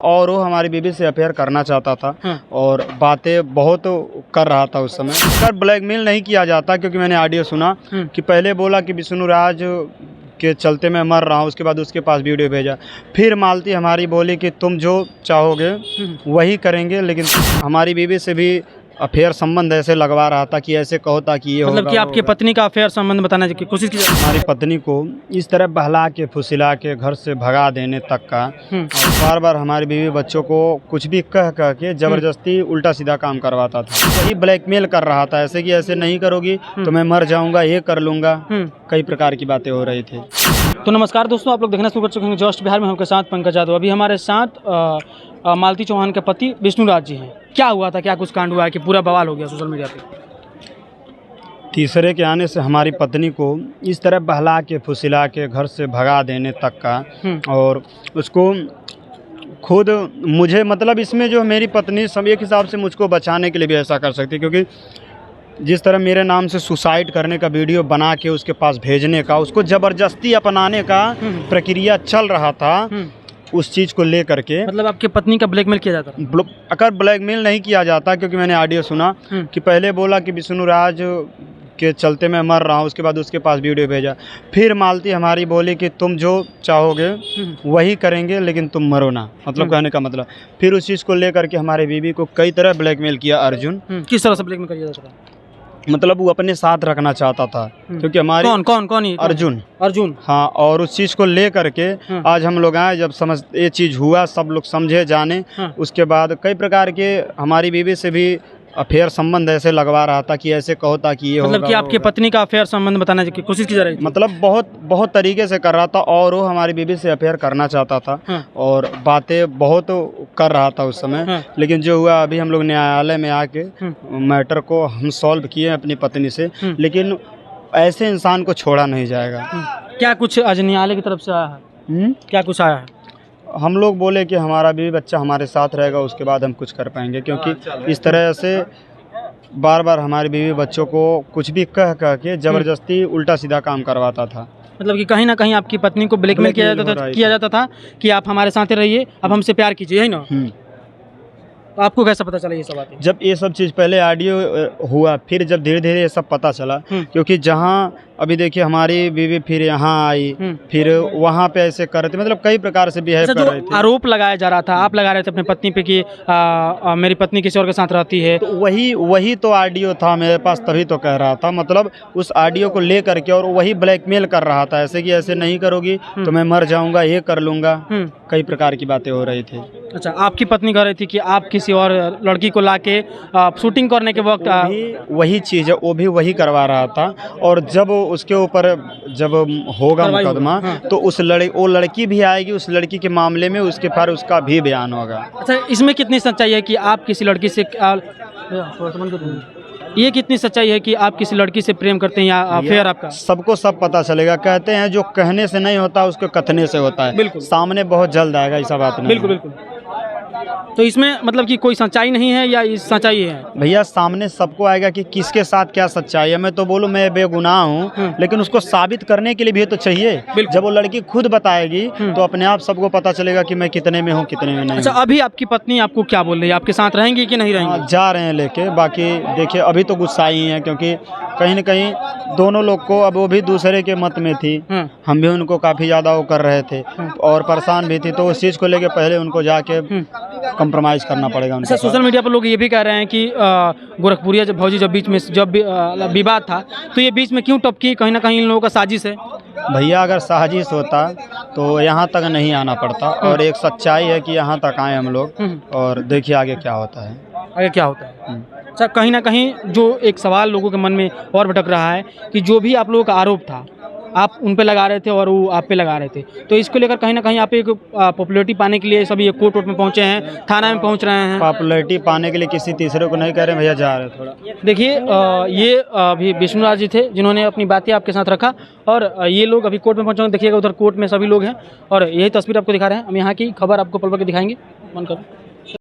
और वो हमारी बीवी से अफेयर करना चाहता था और बातें बहुत कर रहा था उस समय। सर ब्लैकमेल नहीं किया जाता, क्योंकि मैंने ऑडियो सुना कि पहले बोला कि विष्णु राज के चलते मैं मर रहा हूँ, उसके बाद उसके पास वीडियो भेजा। फिर मालती हमारी बोली कि तुम जो चाहोगे वही करेंगे, लेकिन हमारी बीवी से भी अफेयर संबंध ऐसे लगवा रहा था कि ऐसे कहो ताकि ये मतलब कि आपकी पत्नी का अफेयर संबंध बताने की कोशिश की। हमारी पत्नी को इस तरह बहला के फुसिला के घर से भगा देने तक का, और बार बार हमारी बीवी बच्चों को कुछ भी कह के जबरदस्ती उल्टा सीधा काम करवाता था। वही ब्लैकमेल कर रहा था, ऐसे कि ऐसे नहीं करोगी तो मैं मर जाऊंगा, ये कर लूंगा, कई प्रकार की बातें हो रही थी। तो नमस्कार दोस्तों, आप लोग देखना शुरू कर चुके हैं जस्ट बिहार में। हमके साथ पंकज यादव। अभी हमारे साथ मालती चौहान के पति विष्णु राज जी हैं। क्या हुआ था, क्या कुछ कांड हुआ है कि पूरा बवाल हो गया सोशल मीडिया पे? तीसरे के आने से हमारी पत्नी को इस तरह बहला के फुसिला के घर से भगा देने तक का, और उसको खुद मुझे मतलब इसमें जो मेरी पत्नी सब एक हिसाब से मुझको बचाने के लिए भी ऐसा कर सकती है, क्योंकि जिस तरह मेरे नाम से सुसाइड करने का वीडियो बना के उसके पास भेजने का, उसको ज़बरदस्ती अपनाने का प्रक्रिया चल रहा था, उस चीज़ को ले करके। मतलब आपके पत्नी का ब्लैकमेल किया जाता था? अगर ब्लैकमेल नहीं किया जाता, क्योंकि मैंने ऑडियो सुना कि पहले बोला कि विष्णु राज के चलते मैं मर रहा हूँ, उसके बाद उसके पास वीडियो भेजा। फिर मालती हमारी बोली कि तुम जो चाहोगे वही करेंगे, लेकिन तुम मरो ना, मतलब कहने का मतलब। फिर उस चीज़ को ले करके हमारे बीवी को कई तरह ब्लैकमेल किया अर्जुन। किस तरह से ब्लैकमेल किया जाता था? मतलब वो अपने साथ रखना चाहता था, क्योंकि हमारे कौन ही? अर्जुन। हाँ, और उस चीज़ को ले करके आज हम लोग आए, जब समझ ये चीज़ हुआ, सब लोग समझे जाने, उसके बाद कई प्रकार के हमारी बीवी से भी अफेयर संबंध ऐसे लगवा रहा था कि ऐसे कहो ताकि ये मतलब कि आपकी पत्नी का अफेयर संबंध बताने की कोशिश की जा रही थी। मतलब बहुत तरीके से कर रहा था, और वो हमारी बीवी से अफेयर करना चाहता था और बातें बहुत कर रहा था उस समय। लेकिन जो हुआ, अभी हम लोग न्यायालय में आके मैटर को हम सॉल्व किए अपनी पत्नी से, लेकिन ऐसे इंसान को छोड़ा नहीं जाएगा। क्या कुछ आज न्यायालय की तरफ से आया है? क्या कुछ आया है? हम लोग बोले कि हमारा बीवी बच्चा हमारे साथ रहेगा, उसके बाद हम कुछ कर पाएंगे, क्योंकि इस तरह से बार बार हमारी बीवी बच्चों को कुछ भी कह के जबरदस्ती उल्टा सीधा काम करवाता था। मतलब कि कहीं ना कहीं आपकी पत्नी को ब्लैकमेल किया जाता था कि आप हमारे साथ रहिए, अब हमसे प्यार कीजिए, है ना? तो आपको कैसा पता चला ये सब बातें? जब ये सब चीज़ पहले ऑडियो हुआ, फिर जब धीरे धीरे ये सब पता चला, क्योंकि जहाँ अभी देखिए हमारी बीवी फिर यहाँ आई, फिर वहाँ पे ऐसे कर रहे थे, मतलब कई प्रकार से बिहेव कर रहे थे। आरोप लगाया जा रहा था, आप लगा रहे थे अपनी पत्नी पे कि मेरी पत्नी किसी और के साथ रहती है, तो वही तो ऑडियो था मेरे पास, तभी तो कह रहा था। मतलब उस ऑडियो को ले करके, और वही ब्लैकमेल कर रहा था, ऐसे कि ऐसे नहीं करोगी तो मैं मर जाऊंगा, ये कर लूंगा, कई प्रकार की बातें हो रही थी। अच्छा, आपकी पत्नी कह रही थी कि आप किसी और लड़की को लाके शूटिंग करने के वक्त वही चीज़ है, वो भी वही करवा रहा था, और जब उसके ऊपर जब होगा मुकदमा तो वो लड़की भी आएगी, उस लड़की के मामले में उसके पर उसका भी बयान होगा। अच्छा, इसमें कितनी सच्चाई है कि आप किसी लड़की से ये कितनी सच्चाई है कि आप किसी लड़की से प्रेम करते हैं या अफेयर आपका? सबको सब पता चलेगा। कहते हैं जो कहने से नहीं होता उसको कथने से होता है। बिल्कुल, सामने बहुत जल्द आएगा, ऐसा बात नहीं। बिल्कुल। तो इसमें मतलब कि कोई सच्चाई नहीं है या सच्चाई है? भैया, सामने सबको आएगा कि किसके साथ क्या सच्चाई है। मैं तो बोलूँ मैं बेगुनाह हूँ, लेकिन उसको साबित करने के लिए भी तो चाहिए। जब वो लड़की खुद बताएगी तो अपने आप सबको पता चलेगा कि मैं कितने में हूँ, कितने में नहीं। अच्छा, अभी आपकी पत्नी आपको क्या बोल रही है? आपके साथ रहेंगी कि नहीं रहेंगी? जा रहे हैं लेके। बाकी देखिए, अभी तो गुस्सा ही है, क्योंकि कहीं न कहीं दोनों लोग को, अब वो भी दूसरे के मत में थी, हम भी उनको काफ़ी ज़्यादा वो कर रहे थे और परेशान भी थी, तो उस चीज़ को लेके पहले उनको जाके कंप्रोमाइज़ करना पड़ेगा। अच्छा, सोशल मीडिया पर लोग ये भी कह रहे हैं कि गोरखपुरिया जब भौजी जब बीच में जब विवाद था तो ये बीच में क्यों टपकी? कहीं ना कहीं इन लोगों का साजिश है। भैया, अगर साजिश होता तो यहाँ तक नहीं आना पड़ता, और एक सच्चाई है कि यहाँ तक आए हम लोग, और देखिए आगे क्या होता है। आगे क्या होता है? अच्छा, कहीं ना कहीं जो एक सवाल लोगों के मन में और भटक रहा है कि जो भी आप लोगों का आरोप था आप उन पे लगा रहे थे और वो आप पे लगा रहे थे, तो इसको लेकर कहीं ना कहीं आप एक पॉपुलैरिटी पाने के लिए सभी कोर्ट में पहुंचे हैं, थाना में पहुंच रहे हैं। पॉपुलैरिटी पाने के लिए किसी तीसरे को नहीं कह रहे भैया, जा रहे हैं थोड़ा। देखिए, ये अभी विष्णु राज जी थे जिन्होंने अपनी बातें आपके साथ रखा, और ये लोग अभी कोर्ट में पहुंचे। देखिएगा उधर कोर्ट में सभी लोग हैं, और यही तस्वीर आपको दिखा रहे हैं। हम यहाँ की खबर आपको पल पल के दिखाएंगे। मन करो।